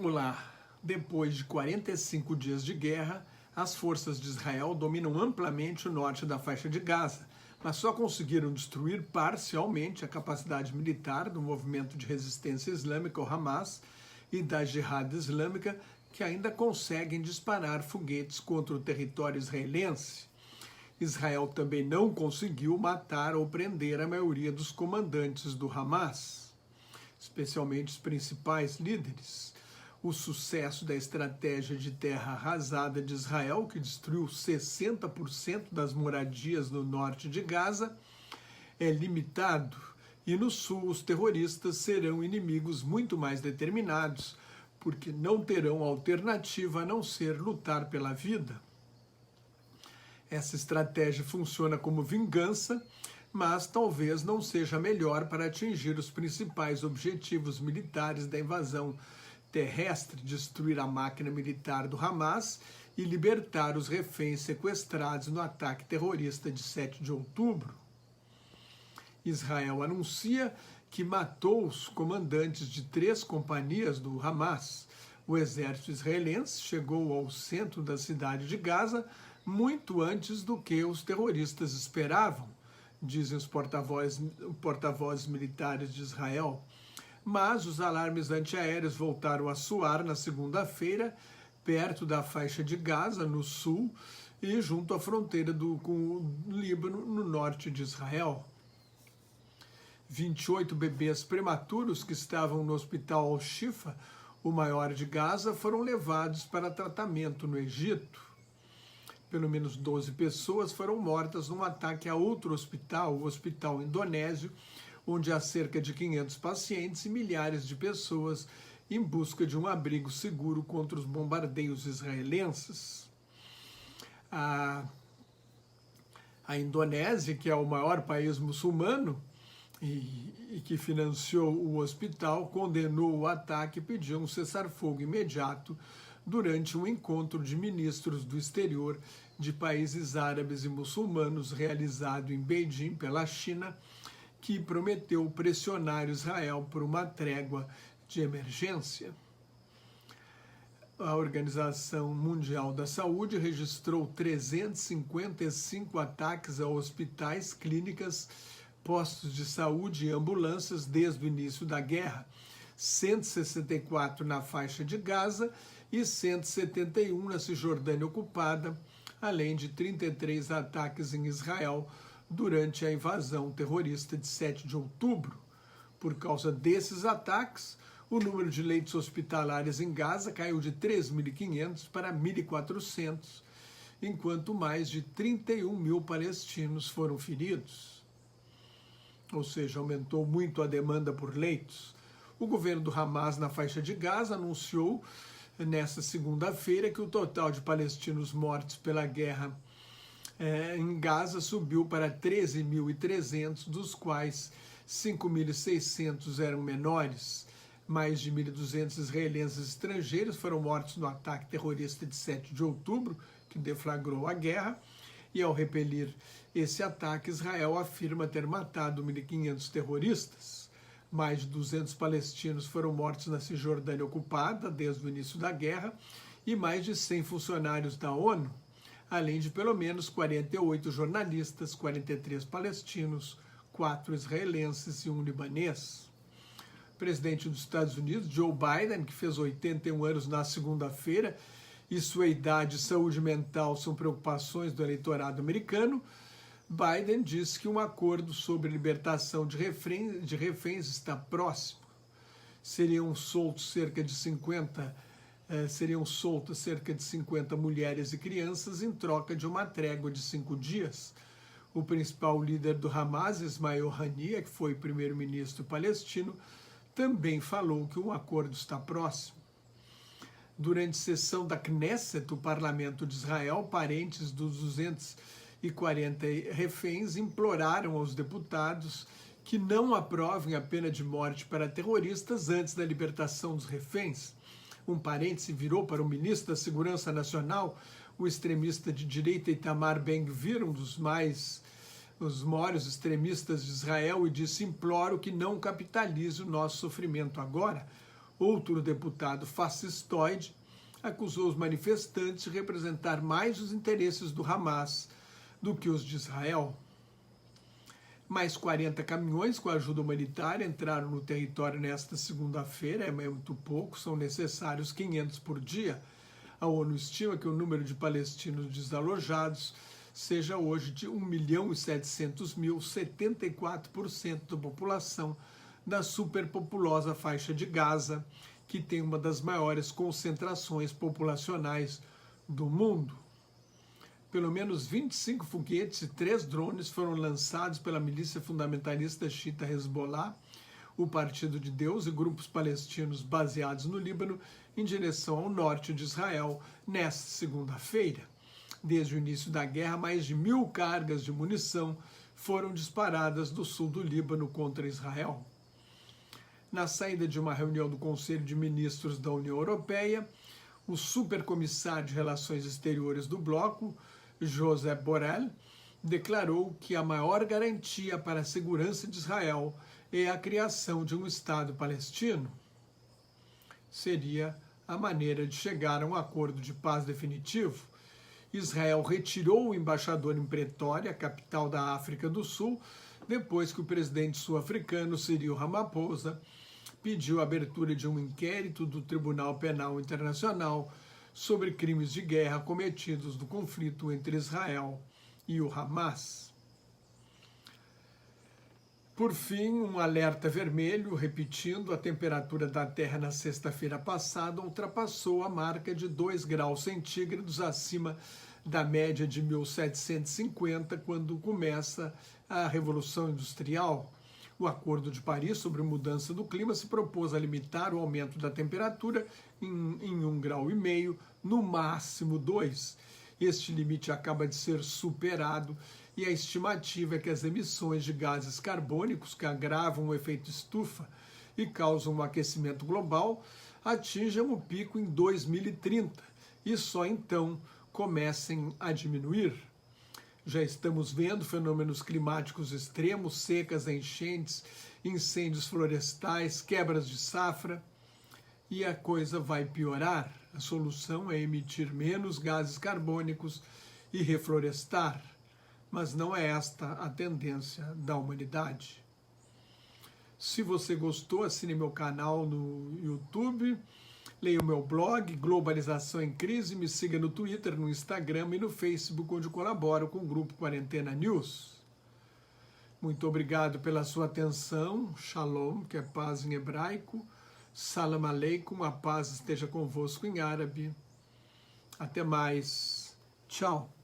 Olá! Depois de 45 dias de guerra, as forças de Israel dominam amplamente o norte da faixa de Gaza, mas só conseguiram destruir parcialmente a capacidade militar do movimento de resistência islâmica, o Hamas, e da Jihad Islâmica, que ainda conseguem disparar foguetes contra o território israelense. Israel também não conseguiu matar ou prender a maioria dos comandantes do Hamas, especialmente os principais líderes. O sucesso da estratégia de terra arrasada de Israel, que destruiu 60% das moradias no norte de Gaza, é limitado, e no sul os terroristas serão inimigos muito mais determinados, porque não terão alternativa a não ser lutar pela vida. Essa estratégia funciona como vingança, mas talvez não seja melhor para atingir os principais objetivos militares da invasão terrestre, destruir a máquina militar do Hamas e libertar os reféns sequestrados no ataque terrorista de 7 de outubro. Israel anuncia que matou os comandantes de 3 companhias do Hamas. O exército israelense chegou ao centro da cidade de Gaza muito antes do que os terroristas esperavam, dizem os porta-vozes militares de Israel. Mas os alarmes antiaéreos voltaram a soar na segunda-feira, perto da faixa de Gaza, no sul, e junto à fronteira com o Líbano, no norte de Israel. 28 bebês prematuros que estavam no hospital Al-Shifa, o maior de Gaza, foram levados para tratamento no Egito. Pelo menos 12 pessoas foram mortas num ataque a outro hospital, o Hospital Indonésio, onde há cerca de 500 pacientes e milhares de pessoas em busca de um abrigo seguro contra os bombardeios israelenses. A Indonésia, que é o maior país muçulmano e que financiou o hospital, condenou o ataque e pediu um cessar-fogo imediato durante um encontro de ministros do exterior de países árabes e muçulmanos realizado em Beijing pela China, que prometeu pressionar Israel por uma trégua de emergência. A Organização Mundial da Saúde registrou 355 ataques a hospitais, clínicas, postos de saúde e ambulâncias desde o início da guerra, 164 na faixa de Gaza e 171 na Cisjordânia ocupada, além de 33 ataques em Israel durante a invasão terrorista de 7 de outubro. Por causa desses ataques, o número de leitos hospitalares em Gaza caiu de 3.500 para 1.400, enquanto mais de 31 mil palestinos foram feridos. Ou seja, aumentou muito a demanda por leitos. O governo do Hamas na faixa de Gaza anunciou nesta segunda-feira que o total de palestinos mortos pela guerra em Gaza subiu para 13.300, dos quais 5.600 eram menores. Mais de 1.200 israelenses estrangeiros foram mortos no ataque terrorista de 7 de outubro, que deflagrou a guerra, e ao repelir esse ataque, Israel afirma ter matado 1.500 terroristas. Mais de 200 palestinos foram mortos na Cisjordânia ocupada desde o início da guerra e mais de 100 funcionários da ONU, além de pelo menos 48 jornalistas, 43 palestinos, 4 israelenses e 1 libanês. O presidente dos Estados Unidos, Joe Biden, que fez 81 anos na segunda-feira, e sua idade e saúde mental são preocupações do eleitorado americano, Biden disse que um acordo sobre libertação de reféns está próximo. Seriam soltas cerca de 50 mulheres e crianças em troca de uma trégua de 5 dias. O principal líder do Hamas, Ismail Haniyeh, que foi primeiro-ministro palestino, também falou que um acordo está próximo. Durante sessão da Knesset, o parlamento de Israel, parentes dos 240 reféns imploraram aos deputados que não aprovem a pena de morte para terroristas antes da libertação dos reféns. Um parente se virou para o ministro da Segurança Nacional, o extremista de direita Itamar Ben-Gvir, um dos maiores extremistas de Israel, e disse: imploro que não capitalize o nosso sofrimento agora. outro deputado fascistoide, acusou os manifestantes de representar mais os interesses do Hamas do que os de Israel. Mais 40 caminhões com ajuda humanitária entraram no território nesta segunda-feira, é muito pouco, são necessários 500 por dia. A ONU estima que o número de palestinos desalojados seja hoje de 1.700.000, 74% da população da superpopulosa faixa de Gaza, que tem uma das maiores concentrações populacionais do mundo. Pelo menos 25 foguetes e 3 drones foram lançados pela milícia fundamentalista xiita Hezbollah, o Partido de Deus e grupos palestinos baseados no Líbano, em direção ao norte de Israel, nesta segunda-feira. Desde o início da guerra, mais de 1.000 cargas de munição foram disparadas do sul do Líbano contra Israel. Na saída de uma reunião do Conselho de Ministros da União Europeia, o supercomissário de Relações Exteriores do bloco, Josep Borrell, declarou que a maior garantia para a segurança de Israel é a criação de um Estado palestino. Seria a maneira de chegar a um acordo de paz definitivo. Israel retirou o embaixador em Pretória, capital da África do Sul, depois que o presidente sul-africano Cyril Ramaphosa pediu a abertura de um inquérito do Tribunal Penal Internacional sobre crimes de guerra cometidos no conflito entre Israel e o Hamas. Por fim, um alerta vermelho, repetindo, a temperatura da Terra na sexta-feira passada ultrapassou a marca de 2 graus centígrados acima da média de 1750, quando começa a Revolução Industrial. O Acordo de Paris sobre mudança do clima se propôs a limitar o aumento da temperatura em 1,5 graus, no máximo 2. Este limite acaba de ser superado e a estimativa é que as emissões de gases carbônicos que agravam o efeito estufa e causam um aquecimento global atinjam o pico em 2030 e só então comecem a diminuir. Já estamos vendo fenômenos climáticos extremos, secas, enchentes, incêndios florestais, quebras de safra, e a coisa vai piorar. A solução é emitir menos gases carbônicos e reflorestar, mas não é esta a tendência da humanidade. Se você gostou, assine meu canal no YouTube, leia o meu blog, Globalização em Crise, me siga no Twitter, no Instagram e no Facebook, onde colaboro com o Grupo Quarentena News. Muito obrigado pela sua atenção. Shalom, que é paz em hebraico. Salam aleikum, a paz esteja convosco em árabe. Até mais. Tchau.